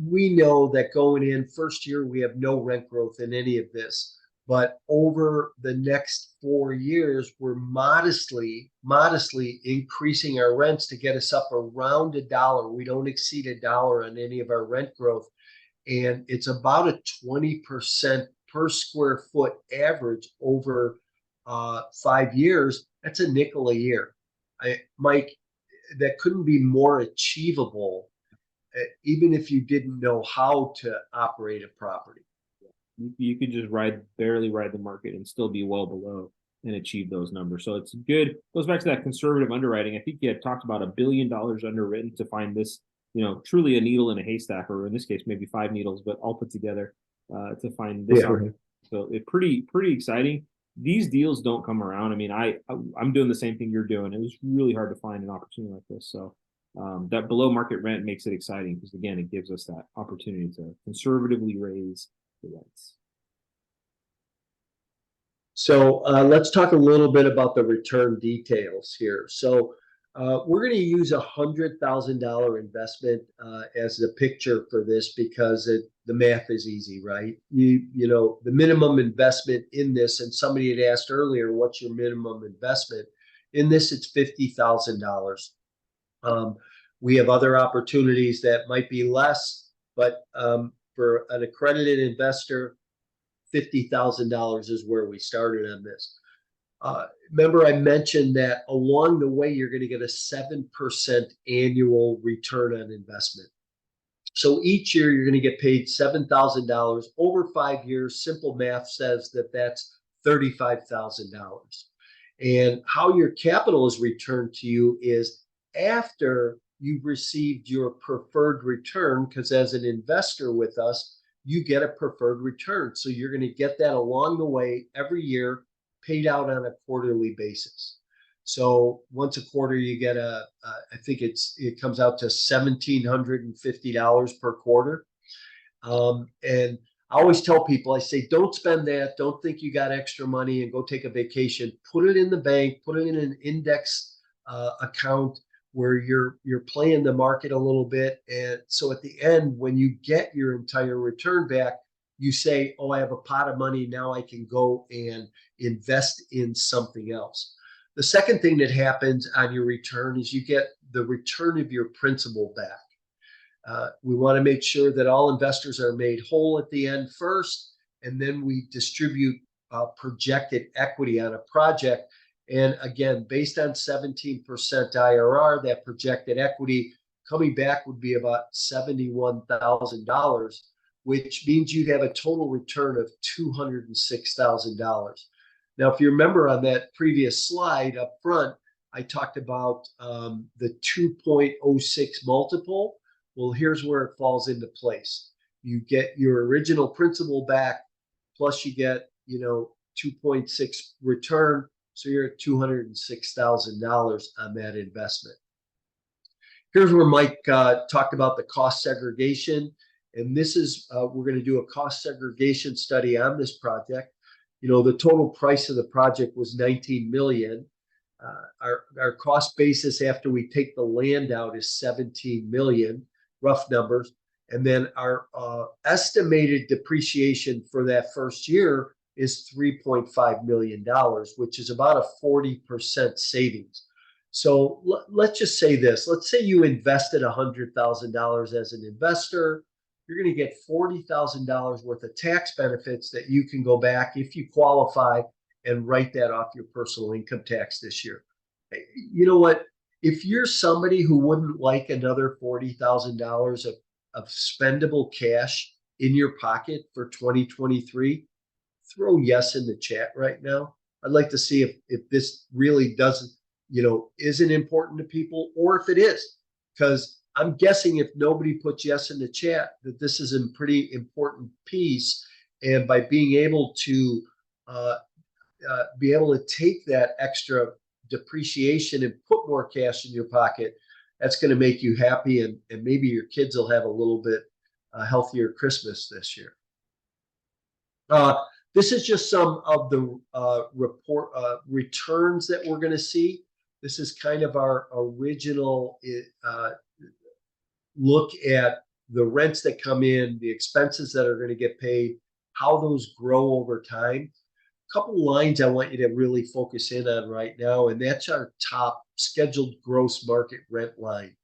We know that going in first year, we have no rent growth in any of this. But over the next 4 years, we're modestly increasing our rents to get us up around $1. We don't exceed $1 on any of our rent growth. And it's about a 20% per square foot average over 5 years. That's a nickel a year. Mike, that couldn't be more achievable, even if you didn't know how to operate a property. You could just barely ride the market and still be well below and achieve those numbers. So it's good. Goes back to that conservative underwriting. I think you had talked about $1 billion underwritten to find this, truly a needle in a haystack, or in this case, maybe 5 needles, but all put together to find this. Yeah. So it's pretty exciting. These deals don't come around. I mean, I'm doing the same thing you're doing. It was really hard to find an opportunity like this. So that below market rent makes it exciting because, again, it gives us that opportunity to conservatively raise the rents. So let's talk a little bit about the return details here. So we're going to use $100,000 investment as the picture for this because the math is easy, right? The minimum investment in this, and somebody had asked earlier, what's your minimum investment? In this, it's $50,000. We have other opportunities that might be less, but for an accredited investor, $50,000 is where we started on this. Remember, I mentioned that along the way, you're going to get a 7% annual return on investment. So each year, you're going to get paid $7,000 over 5 years. Simple math says that that's $35,000. And how your capital is returned to you is after you've received your preferred return, because as an investor with us, you get a preferred return. So you're going to get that along the way every year, paid out on a quarterly basis. So once a quarter, you get I think it comes out to $1,750 per quarter. And I always tell people, I say, don't spend that. Don't think you got extra money and go take a vacation. Put it in the bank, put it in an index account where you're playing the market a little bit. And so at the end, when you get your entire return back, you say, oh, I have a pot of money. Now I can go and invest in something else. The second thing that happens on your return is you get the return of your principal back. We want to make sure that all investors are made whole at the end first, and then we distribute projected equity on a project. And again, based on 17% IRR, that projected equity coming back would be about $71,000, which means you'd have a total return of $206,000. Now, if you remember on that previous slide up front, I talked about the 2.06 multiple. Well, here's where it falls into place. You get your original principal back, plus you get, 2.6 return. So you're at $206,000 on that investment. Here's where Mike talked about the cost segregation. And this is, we're going to do a cost segregation study on this project. The total price of the project was 19 million. Our cost basis after we take the land out is 17 million, rough numbers. And then our estimated depreciation for that first year is $3.5 million, which is about a 40% savings. So let's just say this. Let's say you invested $100,000 as an investor. You're going to get $40,000 worth of tax benefits that you can go back if you qualify and write that off your personal income tax this year. You know what? If you're somebody who wouldn't like another $40,000 of spendable cash in your pocket for 2023, throw yes in the chat right now. I'd like to see if this really doesn't, isn't important to people, or if it is, because I'm guessing if nobody puts yes in the chat, that this is a pretty important piece. And by being able to take that extra depreciation and put more cash in your pocket, that's going to make you happy, and maybe your kids will have a little bit healthier Christmas this year. This is just some of the returns that we're going to see. This is kind of our original look at the rents that come in, the expenses that are going to get paid, how those grow over time. A couple lines I want you to really focus in on right now, and that's our top scheduled gross market rent line.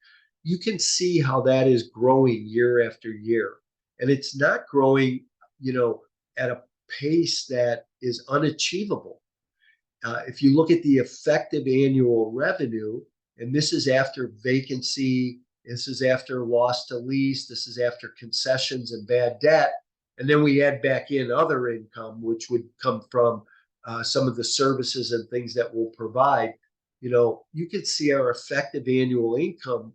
You can see how that is growing year after year, and it's not growing, at a pace that is unachievable. If you look at the effective annual revenue, and this is after vacancy, this is after loss to lease, this is after concessions and bad debt, and then we add back in other income, which would come from some of the services and things that we'll provide. You can see our effective annual income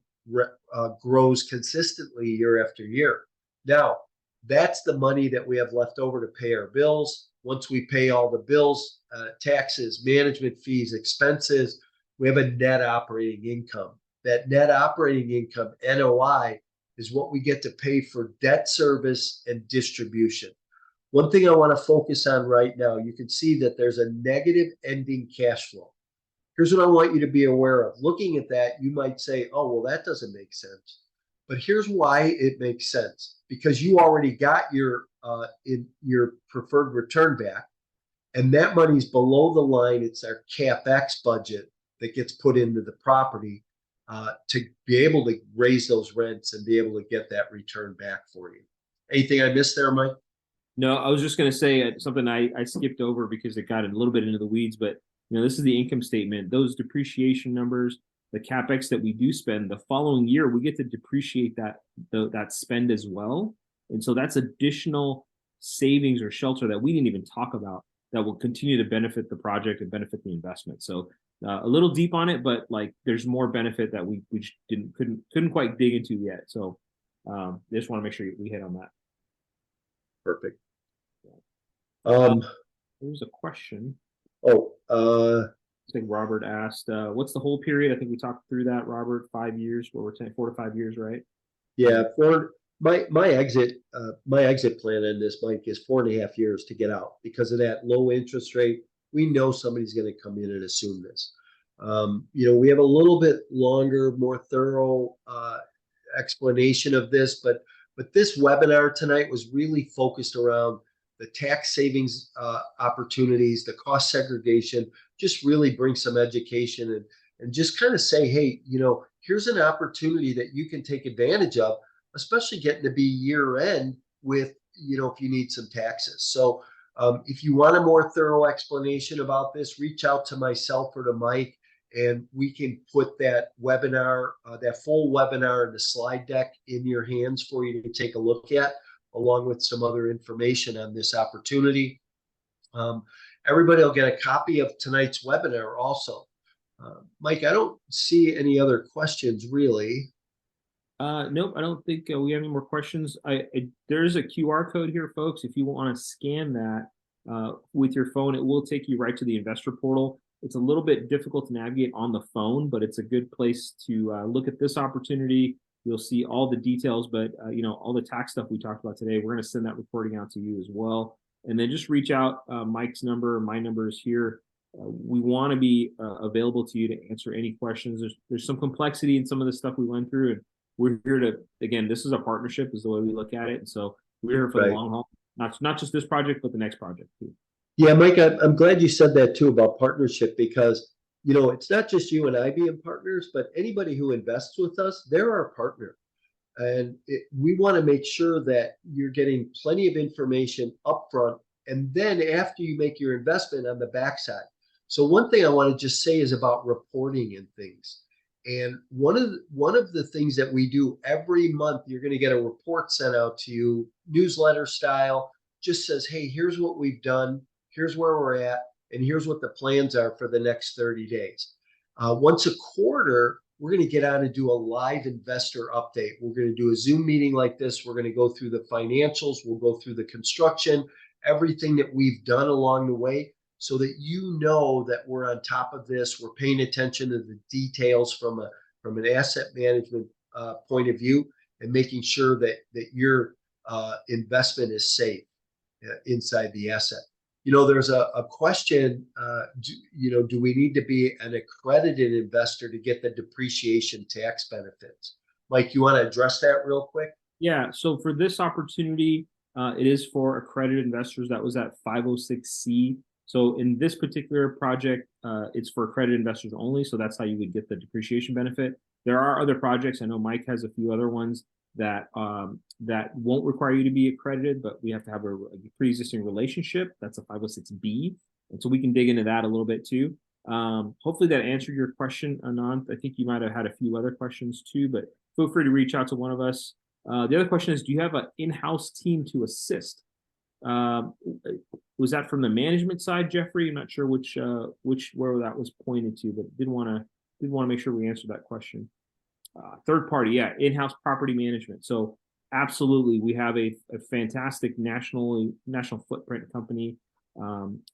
grows consistently year after year. Now, that's the money that we have left over to pay our bills. Once we pay all the bills, taxes, management fees, expenses, we have a net operating income. That net operating income, NOI, is what we get to pay for debt service and distribution. One thing I want to focus on right now, you can see that there's a negative ending cash flow. Here's what I want you to be aware of. Looking at that, you might say, oh, well, that doesn't make sense. But here's why it makes sense. Because you already got your preferred return back, and that money's below the line. It's our CapEx budget that gets put into the property to be able to raise those rents and be able to get that return back for you. Anything I missed there, Mike? No, I was just going to say something I skipped over because it got a little bit into the weeds, but this is the income statement. Those depreciation numbers, the CapEx that we do spend, the following year we get to depreciate that spend as well. And so that's additional savings or shelter that we didn't even talk about that will continue to benefit the project and benefit the investment. So a little deep on it, but like there's more benefit that we couldn't quite dig into yet. So I just want to make sure we hit on that. Perfect. There's a question. I think Robert asked, what's the whole period? I think we talked through that, Robert. 5 years, where we're saying 4 to 5 years, right? Yeah, my exit plan on this, Mike, is 4.5 years to get out because of that low interest rate. We know somebody's going to come in and assume this. We have a little bit longer, more thorough explanation of this, but this webinar tonight was really focused around the tax savings opportunities, the cost segregation, just really bring some education and just kind of say, hey, here's an opportunity that you can take advantage of, especially getting to be year end with, if you need some taxes. So if you want a more thorough explanation about this, reach out to myself or to Mike, and we can put that webinar, that full webinar and the slide deck in your hands for you to take a look at, along with some other information on this opportunity. Everybody will get a copy of tonight's webinar also. Mike, I don't see any other questions really. Nope, I don't think we have any more questions. There's a QR code here, folks. If you want to scan that with your phone, it will take you right to the investor portal. It's a little bit difficult to navigate on the phone, but it's a good place to look at this opportunity. You'll see all the details, but all the tax stuff we talked about today, we're going to send that recording out to you as well. And then just reach out. Mike's number, my number is here. We want to be available to you to answer any questions. There's some complexity in some of the stuff we went through, and we're here to, again, this is a partnership is the way we look at it. And so we're here for the long haul, not just this project, but the next project too. Yeah, Mike, I'm glad you said that too about partnership, because it's not just you and I being partners, but anybody who invests with us, they're our partner. And we want to make sure that you're getting plenty of information upfront, and then after you make your investment on the backside. So one thing I want to just say is about reporting and things. And one of the things that we do every month, you're going to get a report sent out to you, newsletter style, just says, hey, here's what we've done, here's where we're at, and here's what the plans are for the next 30 days. Once a quarter, we're going to get on and do a live investor update. We're going to do a Zoom meeting like this. We're going to go through the financials. We'll go through the construction, everything that we've done along the way, so that that we're on top of this. We're paying attention to the details from an asset management point of view, and making sure that your investment is safe inside the asset. There's a question, do we need to be an accredited investor to get the depreciation tax benefits? Mike, you want to address that real quick? Yeah, so for this opportunity, it is for accredited investors. That was at 506C. So in this particular project, it's for accredited investors only. So that's how you would get the depreciation benefit. There are other projects. I know Mike has a few other ones that won't require you to be accredited, but we have to have a pre-existing relationship. That's a 506B. And so we can dig into that a little bit too. Hopefully that answered your question, Anand. I think you might have had a few other questions too, but feel free to reach out to one of us. The other question is, do you have an in-house team to assist? Was that from the management side, Jeffrey? I'm not sure where that was pointed to, but did want to make sure we answered that question. Third party, yeah, in-house property management. So absolutely, we have a fantastic national footprint company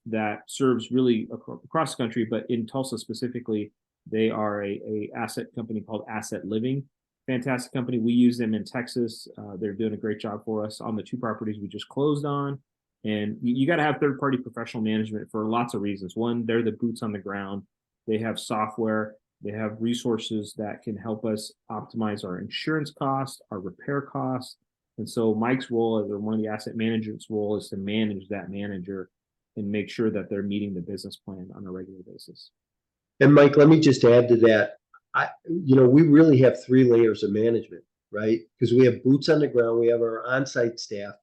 that serves really across the country, but in Tulsa specifically, they are a asset company called Asset Living. Fantastic company. We use them in Texas. They're doing a great job for us on the 2 properties we just closed on. And you got to have third-party professional management for lots of reasons. One, they're the boots on the ground. They have software. They have resources that can help us optimize our insurance costs, our repair costs. And so Mike's role as one of the asset manager's role is to manage that manager and make sure that they're meeting the business plan on a regular basis. And Mike, let me just add to that. We really have 3 layers of management, right? Because we have boots on the ground. We have our on-site staff.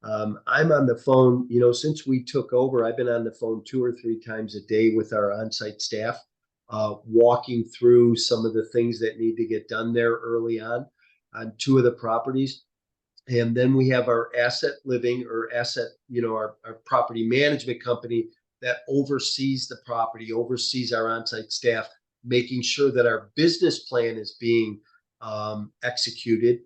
I'm on the phone, since we took over, I've been on the phone 2 or 3 times a day with our on-site staff, walking through some of the things that need to get done there early on 2 of the properties. And then we have our asset living or our property management company that oversees the property, oversees our on-site staff, making sure that our business plan is being executed.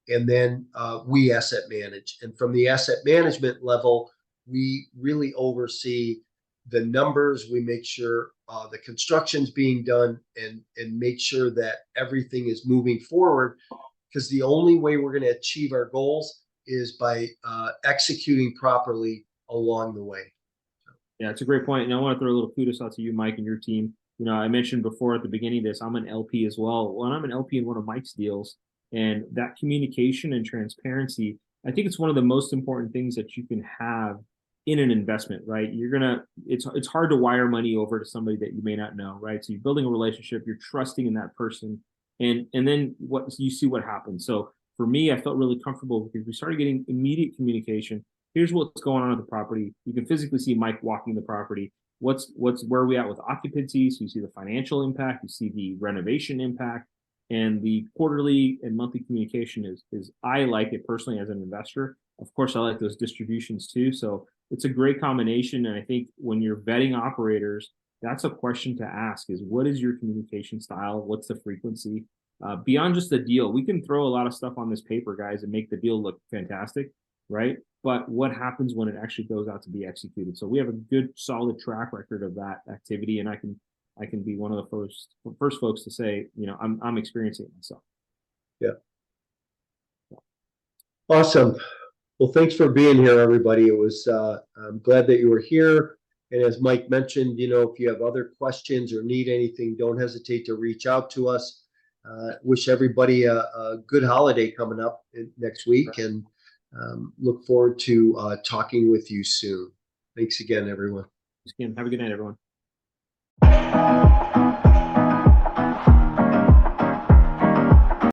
And then we asset manage. And from the asset management level, we really oversee the numbers. We make sure the construction's being done and make sure that everything is moving forward, because the only way we're going to achieve our goals is by executing properly along the way. Yeah, it's a great point. And I want to throw a little kudos out to you, Mike, and your team. I mentioned before at the beginning of this, I'm an LP as well. Well, I'm an LP in one of Mike's deals. And that communication and transparency, I think it's one of the most important things that you can have in an investment, right? It's hard to wire money over to somebody that you may not know, right? So you're building a relationship, you're trusting in that person, and then you see what happens. So for me, I felt really comfortable because we started getting immediate communication. Here's what's going on at the property. You can physically see Mike walking the property. Where are we at with occupancy? So you see the financial impact, you see the renovation impact. And the quarterly and monthly communication is I like it personally as an investor. Of course, I like those distributions too. So it's a great combination. And I think when you're vetting operators, that's a question to ask, is what is your communication style? What's the frequency? Beyond just the deal, we can throw a lot of stuff on this paper, guys, and make the deal look fantastic, right? But what happens when it actually goes out to be executed? So we have a good, solid track record of that activity, and I can be one of the first folks to say, I'm experiencing it myself. Yeah. Awesome. Well, thanks for being here, everybody. It was, I'm glad that you were here. And as Mike mentioned, if you have other questions or need anything, don't hesitate to reach out to us. Wish everybody a good holiday coming up next week, and look forward to talking with you soon. Thanks again, everyone. Have a good night, everyone.